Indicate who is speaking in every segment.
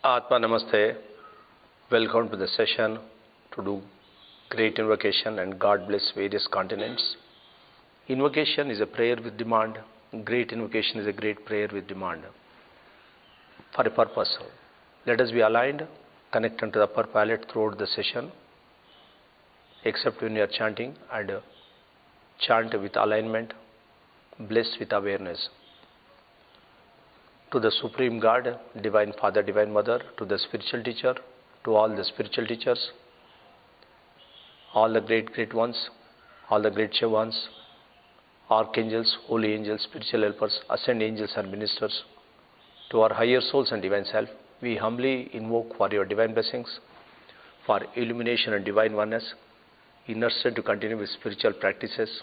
Speaker 1: Atma Namaste. Welcome to the session to do great invocation and God bless various continents. Invocation is a prayer with demand. Great invocation is a great prayer with demand for a purpose. Let us be aligned, connected to the upper palate throughout the session, except when you are chanting, and chant with alignment, bless with awareness. To the Supreme God, Divine Father, Divine Mother, to the spiritual teacher, to all the spiritual teachers, all the great ones, all the great ones, archangels, holy angels, spiritual helpers, ascended angels and ministers, to our higher souls and divine self, we humbly invoke for your divine blessings, for illumination and divine oneness, inner strength to continue with spiritual practices,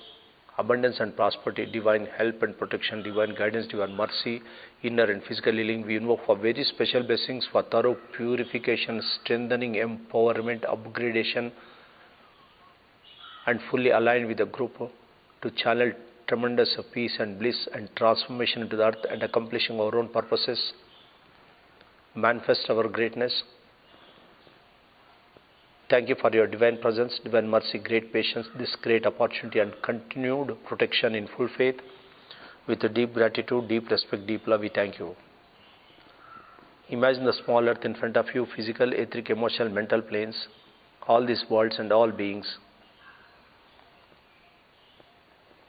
Speaker 1: abundance and prosperity, divine help and protection, divine guidance, divine mercy, inner and physical healing. We invoke for very special blessings for thorough purification, strengthening, empowerment, upgradation, and fully aligned with the group to channel tremendous peace and bliss and transformation into the earth and accomplishing our own purposes, manifest our greatness. Thank you for your divine presence, divine mercy, great patience, this great opportunity and continued protection in full faith. With a deep gratitude, deep respect, deep love, we thank you. Imagine the small earth in front of you, physical, etheric, emotional, mental planes, all these worlds and all beings.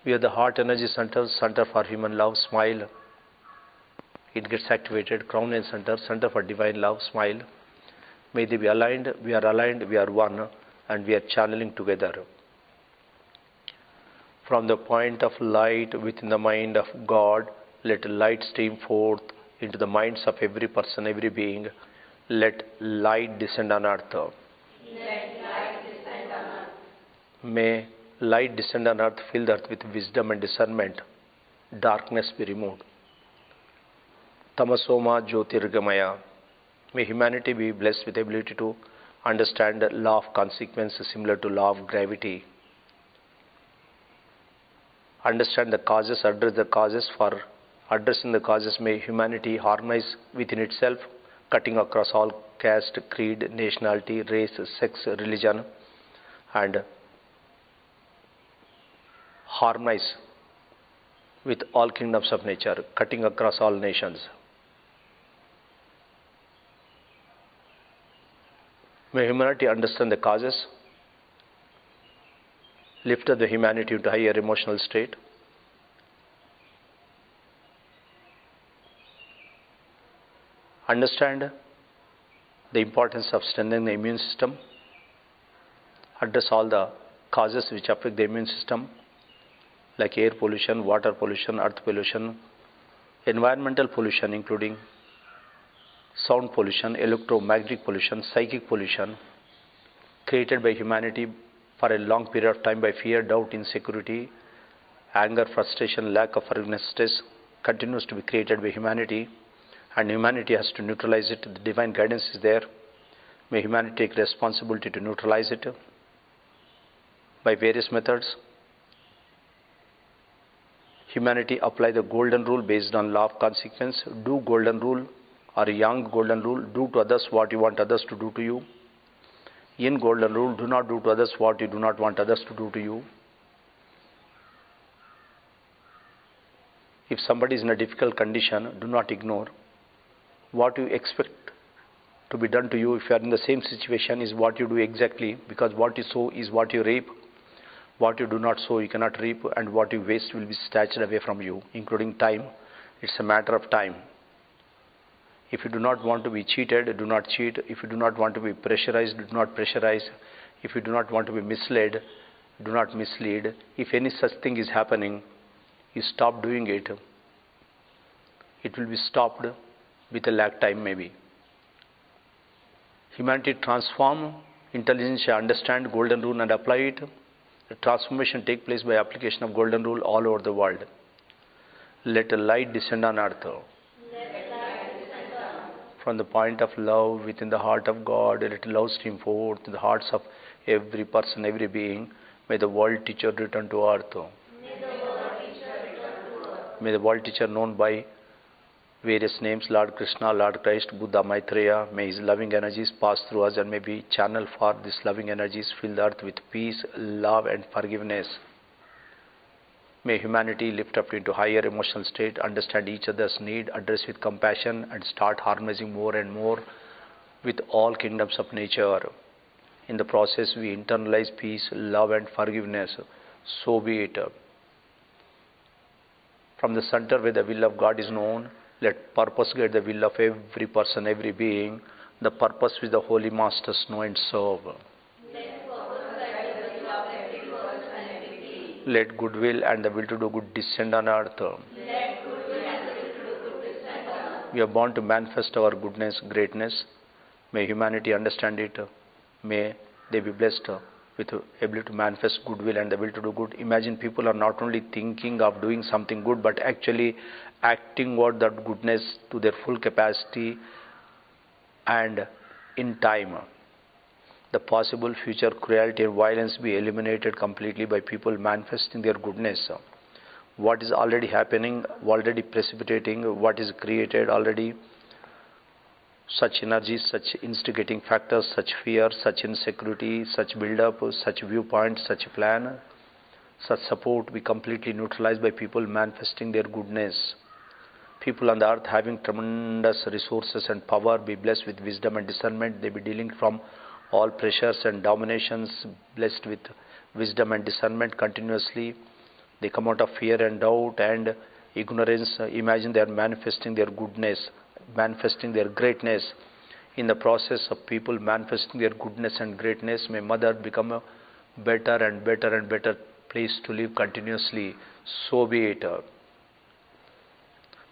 Speaker 1: We are the heart energy center, center for human love, smile. It gets activated, crown and center, center for divine love, smile. May they be aligned, we are one, and we are channeling together. From the point of light within the mind of God, let light stream forth into the minds of every person, every being. Let light descend on earth. May light descend on earth, fill the earth with wisdom and discernment. Darkness be removed. Tamasoma Jyotirgamaya. May humanity be blessed with the ability to understand the law of consequences similar to law of gravity. Understand the causes, address the causes. For addressing the causes, may humanity harmonize within itself, cutting across all caste, creed, nationality, race, sex, religion, and harmonize with all kingdoms of nature, cutting across all nations. May humanity understand the causes, lift up the humanity into higher emotional state, understand the importance of strengthening the immune system, address all the causes which affect the immune system, like air pollution, water pollution, earth pollution, environmental pollution including sound pollution, electromagnetic pollution, psychic pollution created by humanity for a long period of time by fear, doubt, insecurity, anger, frustration, lack of forgiveness, stress continues to be created by humanity, and humanity has to neutralize it. The divine guidance is there. May humanity take responsibility to neutralize it by various methods. Humanity apply the golden rule based on law of consequence. Do golden rule or young golden rule, do to others what you want others to do to you. In golden rule, do not do to others what you do not want others to do to you. If somebody is in a difficult condition, do not ignore. What you expect to be done to you if you are in the same situation is what you do exactly, because what you sow is what you reap. What you do not sow, you cannot reap, and what you waste will be snatched away from you, including time. It's a matter of time. If you do not want to be cheated, do not cheat. If you do not want to be pressurized, do not pressurize. If you do not want to be misled, do not mislead. If any such thing is happening, you stop doing it. It will be stopped with a lag time maybe. Humanity transform intelligence, understand golden rule and apply it. The transformation take place by application of golden rule all over the world. Let a light descend on earth. From the point of love within the heart of God, let love stream forth in the hearts of every person, every being. May the world teacher return to earth. May the world teacher known by various names, Lord Krishna, Lord Christ, Buddha, Maitreya. May His loving energies pass through us and may we channel for these loving energies, fill the earth with peace, love and forgiveness. May humanity lift up into higher emotional state, understand each other's need, address with compassion and start harmonizing more and more with all kingdoms of nature. In the process we internalize peace, love and forgiveness. So be it. From the center where the will of God is known, let purpose guide the will of every person, every being, the purpose which the holy masters know and serve. Let goodwill and the will to do good descend on earth. We are born to manifest our goodness, greatness. May humanity understand it. May they be blessed with the ability to manifest goodwill and the will to do good. Imagine people are not only thinking of doing something good, but actually acting out that goodness to their full capacity and in time. The possible future cruelty and violence be eliminated completely by people manifesting their goodness. What is already happening, already precipitating, what is created already, such energies, such instigating factors, such fear, such insecurity, such build-up, such viewpoint, such plan, such support be completely neutralized by people manifesting their goodness. People on the earth having tremendous resources and power be blessed with wisdom and discernment. They be dealing from all pressures and dominations, blessed with wisdom and discernment continuously. They come out of fear and doubt and ignorance. Imagine they are manifesting their goodness, manifesting their greatness. In the process of people manifesting their goodness and greatness, may Mother become a better and better and better place to live continuously. So be it.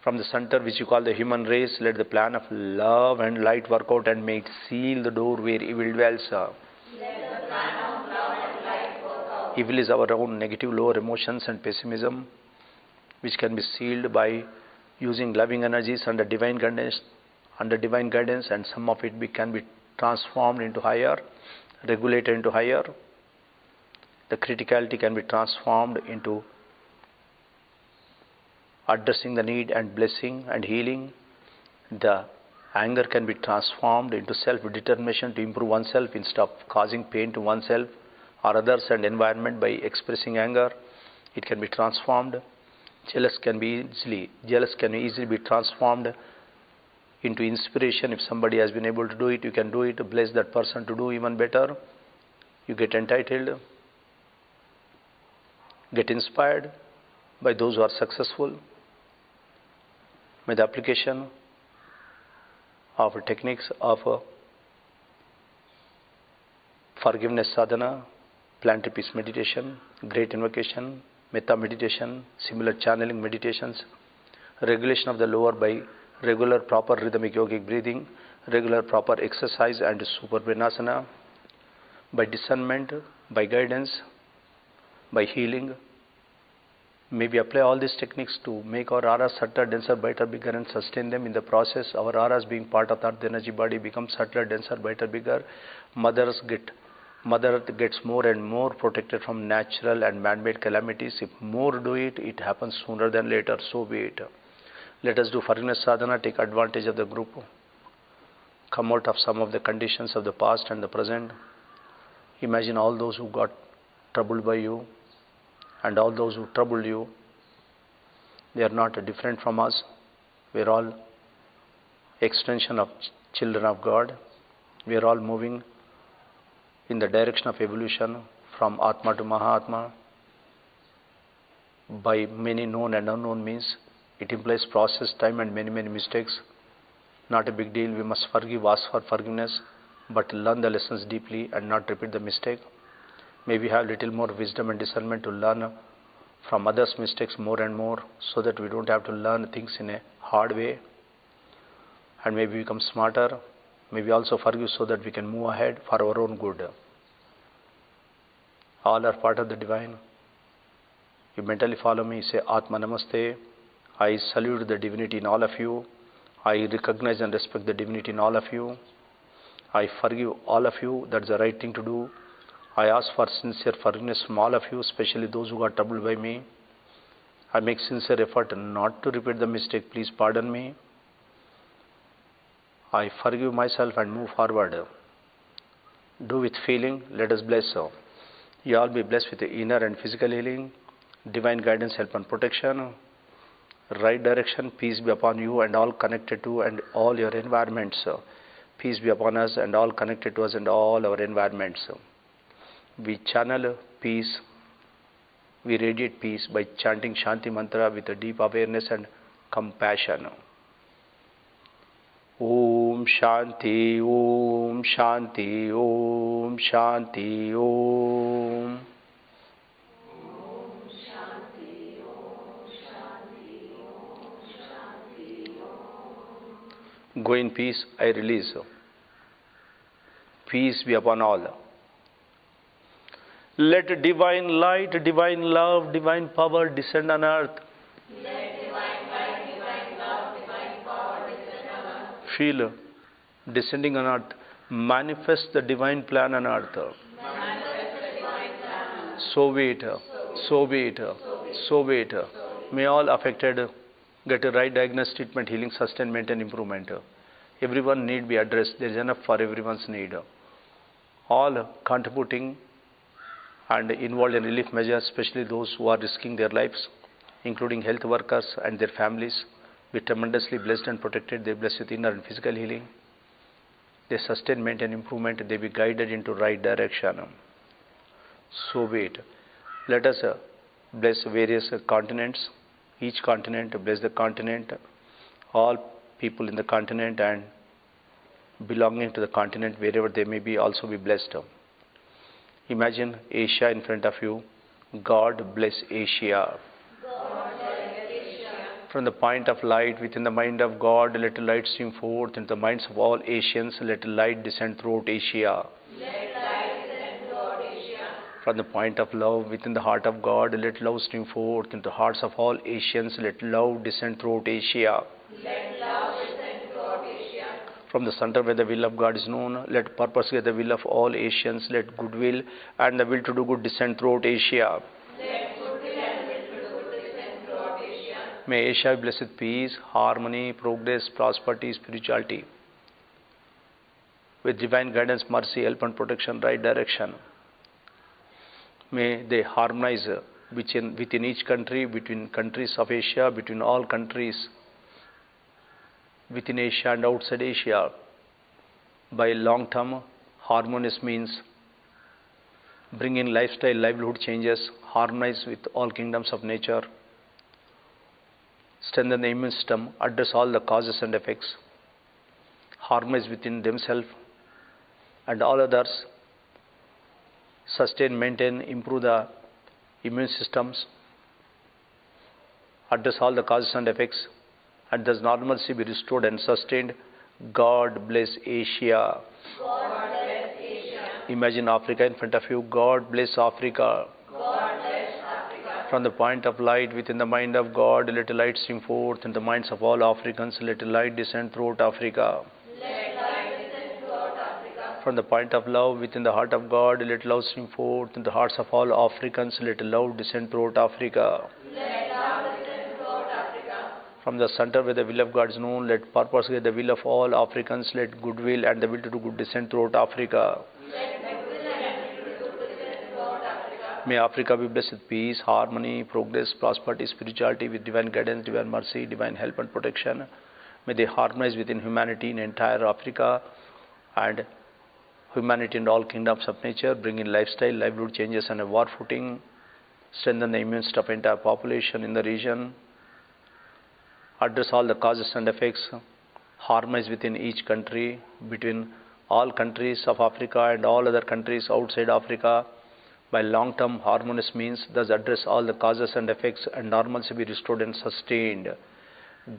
Speaker 1: From the center which you call the human race, let the plan of love and light work out and may it seal the door where evil dwells. Evil is our own negative lower emotions and pessimism, which can be sealed by using loving energies under divine guidance, and some of it can be transformed into higher, regulated into higher. The criticality can be transformed into addressing the need and blessing and healing. The anger can be transformed into self-determination to improve oneself instead of causing pain to oneself or others and environment by expressing anger. It can be transformed. Jealous can easily be transformed into inspiration. If somebody has been able to do it, you can do it. Bless that person to do even better. You get entitled, get inspired by those who are successful. May the application of techniques of forgiveness sadhana, planetary peace meditation, great invocation, metta meditation, similar channeling meditations, regulation of the lower by regular proper rhythmic yogic breathing, regular proper exercise and super pranasana, by discernment, by guidance, by healing. May we apply all these techniques to make our auras subtler, denser, brighter, bigger and sustain them. In the process, our auras being part of the earth energy body become subtler, denser, brighter, bigger. Mother Earth gets more and more protected from natural and man-made calamities. If more do it, it happens sooner than later. So be it. Let us do forgiveness sadhana, take advantage of the group, come out of some of the conditions of the past and the present. Imagine all those who got troubled by you and all those who troubled you. They are not different from us. We are all extension of children of God. We are all moving in the direction of evolution from Atma to Mahatma by many known and unknown means. It implies process, time and many mistakes. Not a big deal. We must forgive, ask for forgiveness, but learn the lessons deeply and not repeat the mistake. May we have little more wisdom and discernment to learn from others' mistakes more and more, so that we don't have to learn things in a hard way. And may we become smarter. May we also forgive so that we can move ahead for our own good. All are part of the divine. You mentally follow me, say Atma Namaste. I salute the divinity in all of you. I recognize and respect the divinity in all of you. I forgive all of you. That's the right thing to do. I ask for sincere forgiveness from all of you, especially those who got troubled by me. I make sincere effort not to repeat the mistake. Please pardon me. I forgive myself and move forward. Do with feeling, let us bless. You all be blessed with the inner and physical healing, divine guidance, help and protection, right direction, peace be upon you and all connected to and all your environments. Peace be upon us and all connected to us and all our environments. We channel peace, we radiate peace by chanting Shanti Mantra with a deep awareness and compassion. Om Shanti, Om Shanti, Om Shanti, Om. Go in peace, I release. Peace be upon all. Let divine light, divine love, divine power descend on earth.
Speaker 2: Let divine light, divine love, divine power descend on earth.
Speaker 1: Feel descending on earth. Manifest the divine plan on earth.
Speaker 2: Manifest the divine plan.
Speaker 1: So be it. So be it. So be it. May all affected get a right diagnosis, treatment, healing, sustainment and improvement. Everyone need be addressed. There is enough for everyone's need. All contributing and involved in relief measures, especially those who are risking their lives, including health workers and their families, be tremendously blessed and protected. They are blessed with inner and physical healing. Their sustainment and improvement, they be guided into right direction. So be it. Let us bless various continents. Each continent, bless the continent. All people in the continent and belonging to the continent, wherever they may be, also be blessed. Imagine Asia in front of you. God bless Asia.
Speaker 2: God bless Asia.
Speaker 1: From the point of light within the mind of God, let light stream forth into the minds of all Asians. Let light descend throughout Asia.
Speaker 2: Let light descend throughout Asia.
Speaker 1: From the point of love within the heart of God, let love stream forth into the hearts of all Asians. Let love descend throughout Asia.
Speaker 2: Let love descend throughout Asia.
Speaker 1: From the center where the will of God is known, let purpose get the will of all Asians. Let goodwill and the will to do good descend throughout Asia.
Speaker 2: Let goodwill and will to do good descend throughout Asia.
Speaker 1: May Asia be blessed with peace, harmony, progress, prosperity, spirituality, with divine guidance, mercy, help and protection, right direction. May they harmonize within each country, between countries of Asia, between all countries, within Asia and outside Asia, by long-term harmonious means, bring in lifestyle, livelihood changes, harmonize with all kingdoms of nature, strengthen the immune system, address all the causes and effects, harmonize within themselves and all others, sustain, maintain, improve the immune systems, address all the causes and effects, and thus normalcy be restored and sustained. God bless Asia.
Speaker 2: God bless Asia.
Speaker 1: Imagine Africa in front of you. God bless Africa.
Speaker 2: God bless Africa.
Speaker 1: From the point of light within the mind of God, let light stream forth in the minds of all Africans. Let light descend throughout Africa.
Speaker 2: Let light descend throughout Africa.
Speaker 1: From the point of love within the heart of God, let love stream forth in the hearts of all Africans. Let love descend throughout Africa.
Speaker 2: Let love descend throughout Africa.
Speaker 1: From the center where the will of God is known, let purpose get the will of all Africans. Let goodwill and the will to do good descend throughout Africa.
Speaker 2: Let goodwill and will to do good descend throughout Africa.
Speaker 1: May Africa be blessed with peace, harmony, progress, prosperity, spirituality, with divine guidance, divine mercy, divine help and protection. May they harmonize within humanity in entire Africa and humanity and all kingdoms of nature, bring in lifestyle, livelihood changes and a war footing, strengthen the immune system of entire population in the region, address all the causes and effects, harmonize within each country, between all countries of Africa and all other countries outside Africa, by long-term harmonious means, thus address all the causes and effects and normalcy be restored and sustained.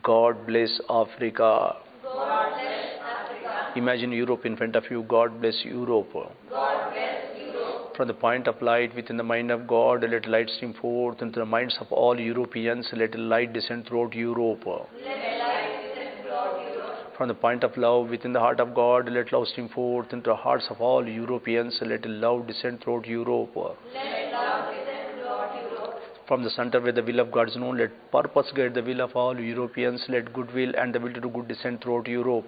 Speaker 1: God bless Africa.
Speaker 2: God bless Africa.
Speaker 1: Imagine Europe in front of you. God bless Europe.
Speaker 2: God bless Europe.
Speaker 1: From the point of light within the mind of God, let light stream forth into the minds of all Europeans. Let light descend throughout Europe.
Speaker 2: Let light descend throughout Europe.
Speaker 1: From the point of love within the heart of God, let love stream forth into the hearts of all Europeans. Let love descend throughout Europe.
Speaker 2: Let love descend throughout Europe.
Speaker 1: From the center where the will of God is known, let purpose guide the will of all Europeans. Let goodwill and the will to do good descend throughout Europe.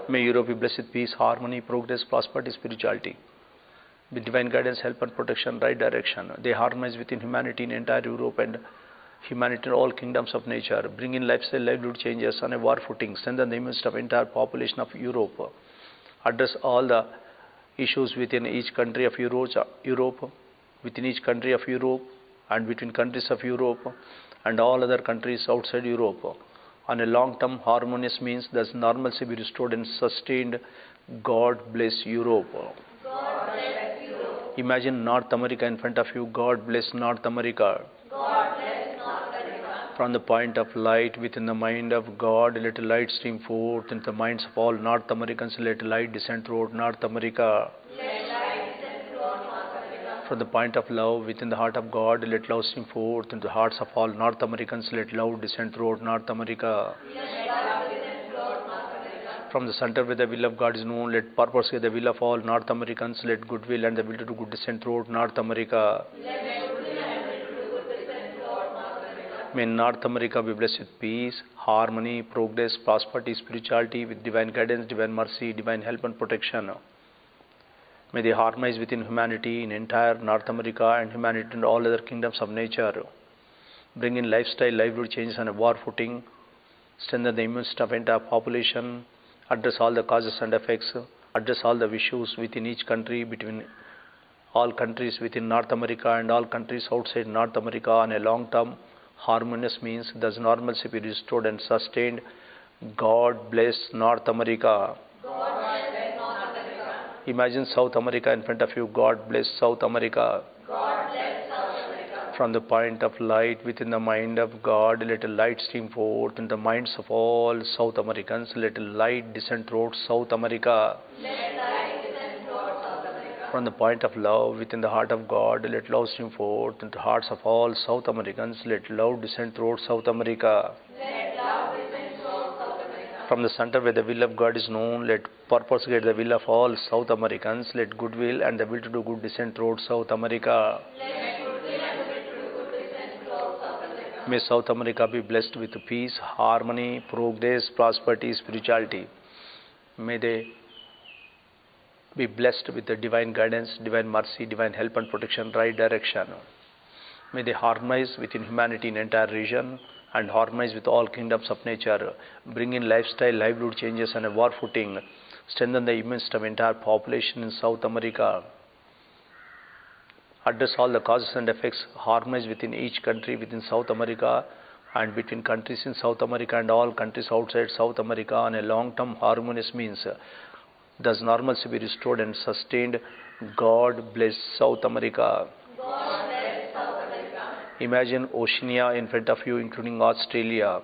Speaker 1: May Europe be blessed with peace, harmony, progress, prosperity, spirituality. With divine guidance, help and protection, right direction. They harmonize within humanity in entire Europe and humanity in all kingdoms of nature. Bring in lifestyle, livelihood changes on a war footing. Strengthen the immune system of entire population of Europe. Address all the issues within each country of Europe, within each country of Europe, and between countries of Europe, and all other countries outside Europe. On a long-term harmonious means, thus normalcy be restored and sustained. God bless Europe.
Speaker 2: God bless Europe.
Speaker 1: Imagine North America in front of you. God bless North America.
Speaker 2: God bless North America.
Speaker 1: From the point of light within the mind of God, let light stream forth into the minds of all North Americans. Let light descend throughout North America.
Speaker 2: Let light descend throughout North America.
Speaker 1: From the point of love within the heart of God, let love stream forth into the hearts of all North Americans. Let love descend throughout North America.
Speaker 2: Let love descend throughout North America.
Speaker 1: From the center where the will of God is known, let purpose guide the will of all North Americans. Let goodwill and the will to do good descend throughout North America.
Speaker 2: Let goodwill and will to do good descend throughout North America.
Speaker 1: May North America be blessed with peace, harmony, progress, prosperity, spirituality, with divine guidance, divine mercy, divine help and protection. May they harmonize within humanity in entire North America and humanity in all other kingdoms of nature. Bring in lifestyle, livelihood changes on a war footing. Strengthen the immune system of entire population. Address all the causes and effects. Address all the issues within each country, between all countries within North America and all countries outside North America on a long-term harmonious means. Thus normalcy be restored and sustained. God bless North America.
Speaker 2: God bless North America.
Speaker 1: Imagine South America in front of you. God bless South America.
Speaker 2: God bless South America.
Speaker 1: From the point of light within the mind of God, let a light stream forth in the minds of all South Americans. Let a light descend throughout South America.
Speaker 2: Let light descend throughout South America.
Speaker 1: From the point of love within the heart of God, let love stream forth into the hearts of all South Americans. Let love descend throughout South America.
Speaker 2: Let love descend throughout South America.
Speaker 1: From the center where the will of God is known, let purpose guide the will of all South Americans. Let goodwill and the will to do good descend throughout South America.
Speaker 2: Let goodwill and the will to do good descend throughout South America.
Speaker 1: May South America be blessed with peace, harmony, progress, prosperity, spirituality. May they be blessed with the divine guidance, divine mercy, divine help and protection, right direction. May they harmonize within humanity in entire region and harmonize with all kingdoms of nature. Bring in lifestyle, livelihood changes on a war footing. Strengthen the immune system of entire population in South America. Address all the causes and effects. Harmonize within each country within South America and between countries in South America and all countries outside South America on a long-term harmonious means. Thus normalcy be restored and sustained. God bless South America.
Speaker 2: God bless South America.
Speaker 1: Imagine Oceania in front of you, including Australia.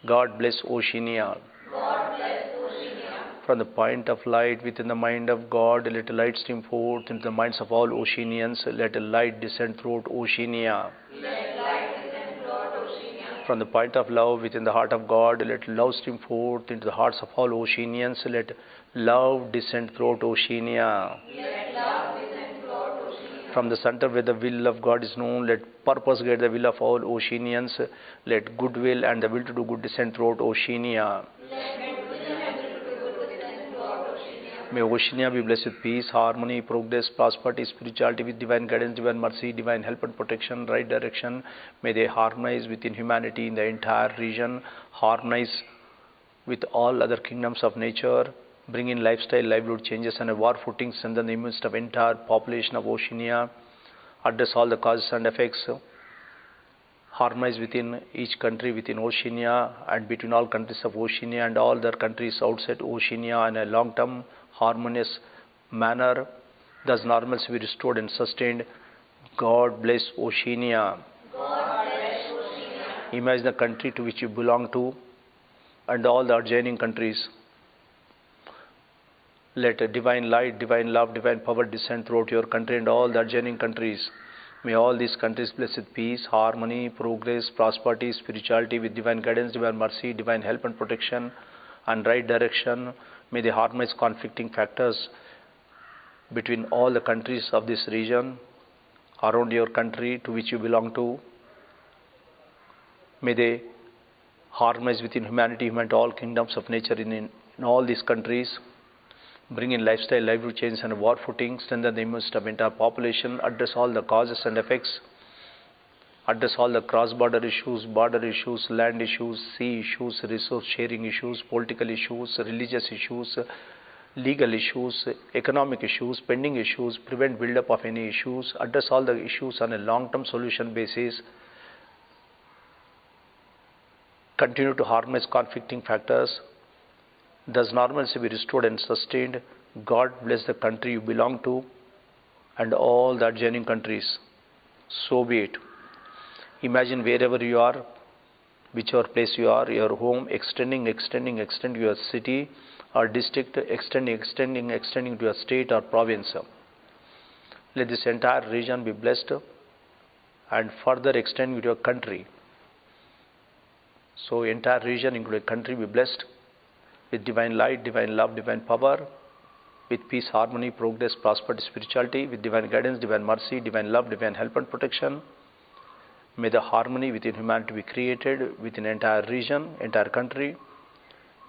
Speaker 1: God bless Oceania.
Speaker 2: God bless Oceania.
Speaker 1: From the point of light within the mind of God, let a light stream forth into the minds of all Oceanians. Let a light descend throughout Oceania.
Speaker 2: Let light descend throughout Oceania.
Speaker 1: From the point of love within the heart of God, let love stream forth into the hearts of all Oceanians. Let love descend throughout Oceania.
Speaker 2: Let love descend throughout Oceania.
Speaker 1: From the center where the will of God is known, let purpose guide the will of all Oceanians. Let goodwill and the will to do good descend throughout Oceania.
Speaker 2: Let goodwill and will to do good descend throughout Oceania.
Speaker 1: May Oceania be blessed with peace, harmony, progress, prosperity, spirituality, with divine guidance, divine mercy, divine help and protection, right direction. May they harmonize within humanity in the entire region, harmonize with all other kingdoms of nature, bring in lifestyle, livelihood changes and a war footing, strengthen the immune system of entire population of Oceania, address all the causes and effects, harmonize within each country within Oceania and between all countries of Oceania and all other countries outside Oceania in a long-term harmonious manner. Thus normalcy be restored and sustained. God bless Oceania.
Speaker 2: God bless Oceania.
Speaker 1: Imagine the country to which you belong to and all the adjoining countries. Let a divine light, divine love, divine power descend throughout your country and all the adjoining countries. May all these countries blessed with peace, harmony, progress, prosperity, spirituality, with divine guidance, divine mercy, divine help and protection and right direction. May they harmonize conflicting factors between all the countries of this region around your country to which you belong to. May they harmonize within humanity, human to all kingdoms of nature in all these countries, bring in lifestyle, livelihood change and war footing, strengthen the immune system of entire population, address all the causes and effects, address all the cross-border issues, border issues, land issues, sea issues, resource sharing issues, political issues, religious issues, legal issues, economic issues, pending issues, prevent build-up of any issues, address all the issues on a long-term solution basis, continue to harness conflicting factors, thus normalcy be restored and sustained. God bless the country you belong to and all the adjoining countries. So be it. Imagine wherever you are, whichever place you are, your home, extending to your city or district, extending to your state or province. Let this entire region be blessed and further extending to your country. So entire region including country be blessed with divine light, divine love, divine power, with peace, harmony, progress, prosperity, spirituality, with divine guidance, divine mercy, divine love, divine help and protection. May the harmony within humanity be created within entire region, entire country.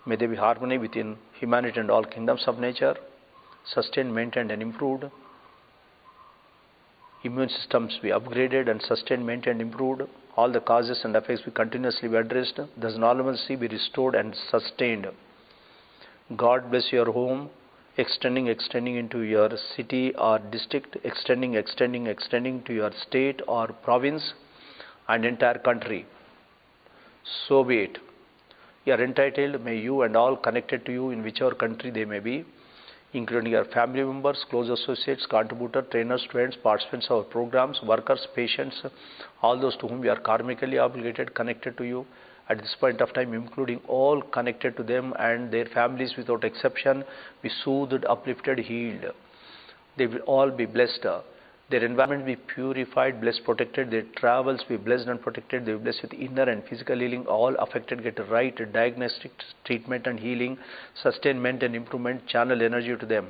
Speaker 1: May there be harmony within humanity and all kingdoms of nature, sustained, maintained and improved. Immune systems be upgraded and sustained, maintained, improved. All the causes and effects be continuously be addressed. Thus normalcy be restored and sustained. God bless your home, extending into your city or district, extending to your state or province and entire country. So be it. You are entitled, may you and all connected to you in whichever country they may be, including your family members, close associates, contributor, trainers, students, participants of our programs, workers, patients, all those to whom you are karmically obligated, connected to you at this point of time, including all connected to them and their families without exception, be soothed, uplifted, healed. They will all be blessed. Their environment be purified, blessed, protected. Their travels be blessed and protected. They will be blessed with inner and physical healing. All affected get right diagnostic treatment and healing, sustainment and improvement, channel energy to them.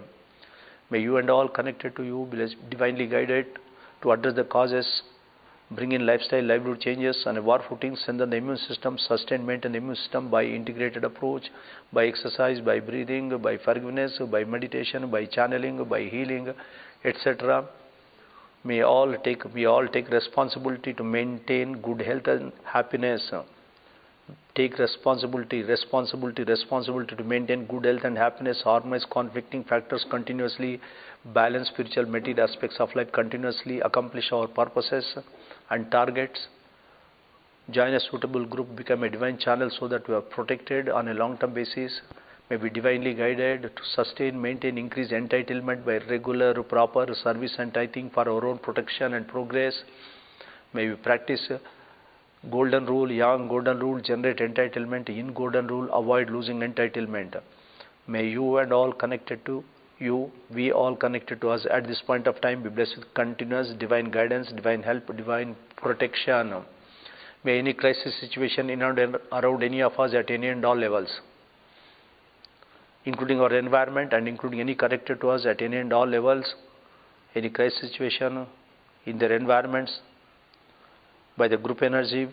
Speaker 1: May you and all connected to you be divinely guided to address the causes, bring in lifestyle, livelihood changes and a war footing, strengthen the immune system, sustain, maintain the immune system by integrated approach, by exercise, by breathing, by forgiveness, by meditation, by channeling, by healing, etc. May all take responsibility to maintain good health and happiness. Take responsibility to maintain good health and happiness, harmonize conflicting factors continuously, balance spiritual material aspects of life continuously, accomplish our purposes and targets. Join a suitable group, become a divine channel so that we are protected on a long-term basis. May be divinely guided to sustain, maintain, increase entitlement by regular, proper service and tithing for our own protection and progress. May we practice golden rule, yang golden rule, generate entitlement, in golden rule, avoid losing entitlement. May you and all connected to you, we all connected to us at this point of time be blessed with continuous divine guidance, divine help, divine protection. May any crisis situation in and around any of us at any and all levels, including our environment and including any connected to us at any and all levels, any crisis situation in their environments, by the group energy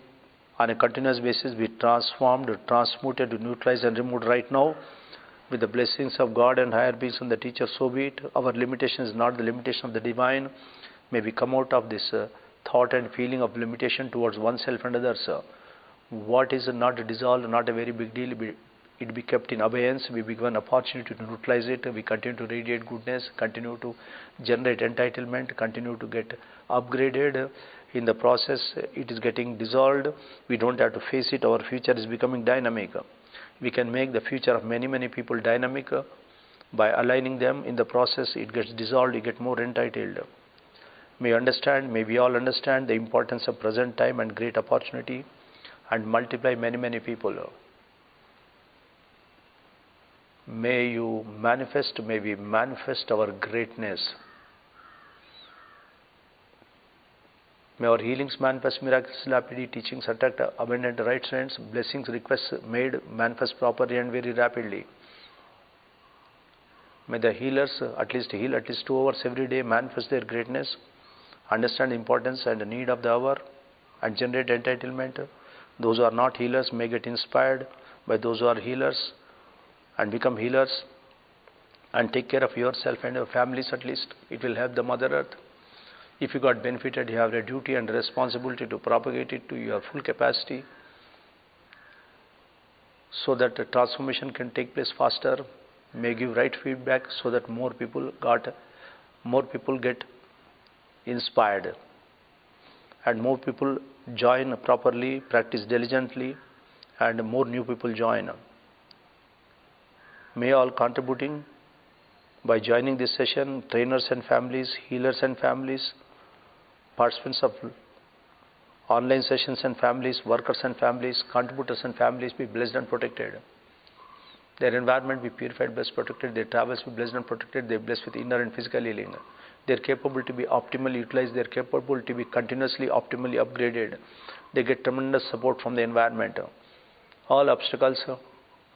Speaker 1: on a continuous basis be transformed, transmuted, neutralized and removed right now with the blessings of God and higher beings and the teacher. So be it. Our limitation is not the limitation of the divine. May we come out of this thought and feeling of limitation towards oneself and others. What is not dissolved, not a very big deal, it be kept in abeyance. We be given opportunity to neutralize it. We continue to radiate goodness, continue to generate entitlement, continue to get upgraded. In the process, it is getting dissolved. We don't have to face it. Our future is becoming dynamic. We can make the future of many people dynamic by aligning them. In the process, it gets dissolved, you get more entitled. May we all understand the importance of present time and great opportunity and multiply many people. May you manifest, may we manifest our greatness. May our healings manifest, miracles, rapidly, teachings attract abundant right hands, blessings, requests made manifest properly and very rapidly. May the healers at least heal at least 2 hours every day, manifest their greatness. understand the importance and the need of the hour and generate entitlement. Those who are not healers may get inspired by those who are healers and become healers and take care of yourself and your families at least. It will help the Mother Earth. If you got benefited, you have a duty and responsibility to propagate it to your full capacity so that the transformation can take place faster. May give right feedback so that more people get inspired and more people join properly, practice diligently, and more new people join. May all contributing by joining this session, trainers and families, healers and families, participants of online sessions and families, workers and families, contributors and families be blessed and protected. Their environment be purified, blessed, protected. Their travels be blessed and protected. They are blessed with inner and physical healing. Their capability be optimally utilized. Their capability be continuously optimally upgraded. They get tremendous support from the environment. All obstacles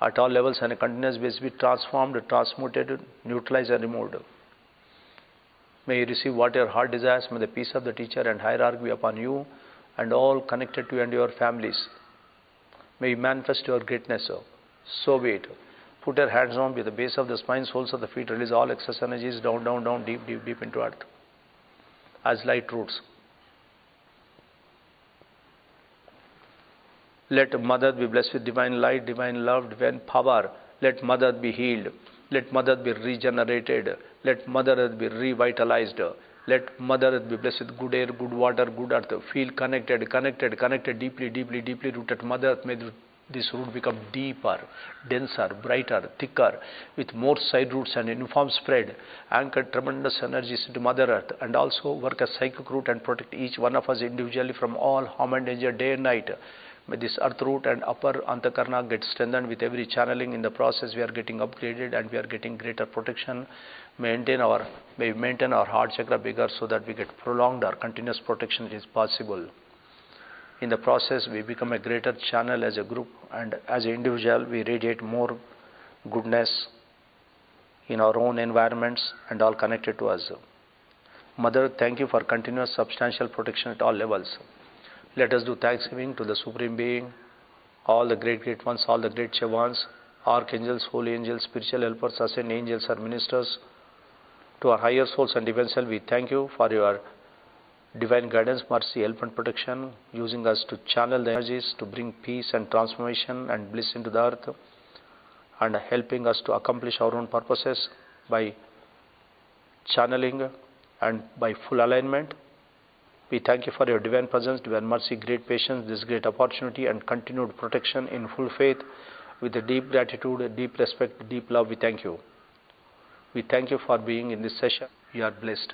Speaker 1: at all levels on a continuous basis be transformed, transmuted, neutralized and removed. May you receive what your heart desires. May the peace of the teacher and hierarchy be upon you and all connected to you and your families. May you manifest your greatness. So be it. Put your hands on with the base of the spine, soles of the feet, release all excess energies down, down, down, deep, deep, deep into earth as light roots. Let Mother be blessed with divine light, divine love, divine power. Let Mother be healed. Let Mother be regenerated. Let Mother be revitalized. Let Mother be blessed with good air, good water, good earth. Feel connected, deeply, deeply, deeply rooted. Mother Earth, may this root become deeper, denser, brighter, thicker, with more side roots and uniform spread. Anchor tremendous energies into Mother Earth and also work as psychic root and protect each one of us individually from all harm and danger day and night. May this earth root and upper antakarna get strengthened with every channeling. In the process we are getting upgraded and we are getting greater protection. May we maintain our heart chakra bigger so that we get prolonged or continuous protection it is possible. In the process we become a greater channel as a group, and as an individual we radiate more goodness in our own environments and all connected to us. Mother, thank you for continuous substantial protection at all levels. Let us do thanksgiving to the Supreme Being, all the great ones, all the great Chavans, archangels, holy angels, spiritual helpers, ascended angels or ministers. To our higher souls and divine self, we thank you for your divine guidance, mercy, help and protection, using us to channel the energies to bring peace and transformation and bliss into the earth, and helping us to accomplish our own purposes by channeling and by full alignment. We thank you for your divine presence, divine mercy, great patience, this great opportunity and continued protection in full faith. With a deep gratitude, deep respect, deep love, we thank you. We thank you for being in this session. You are blessed.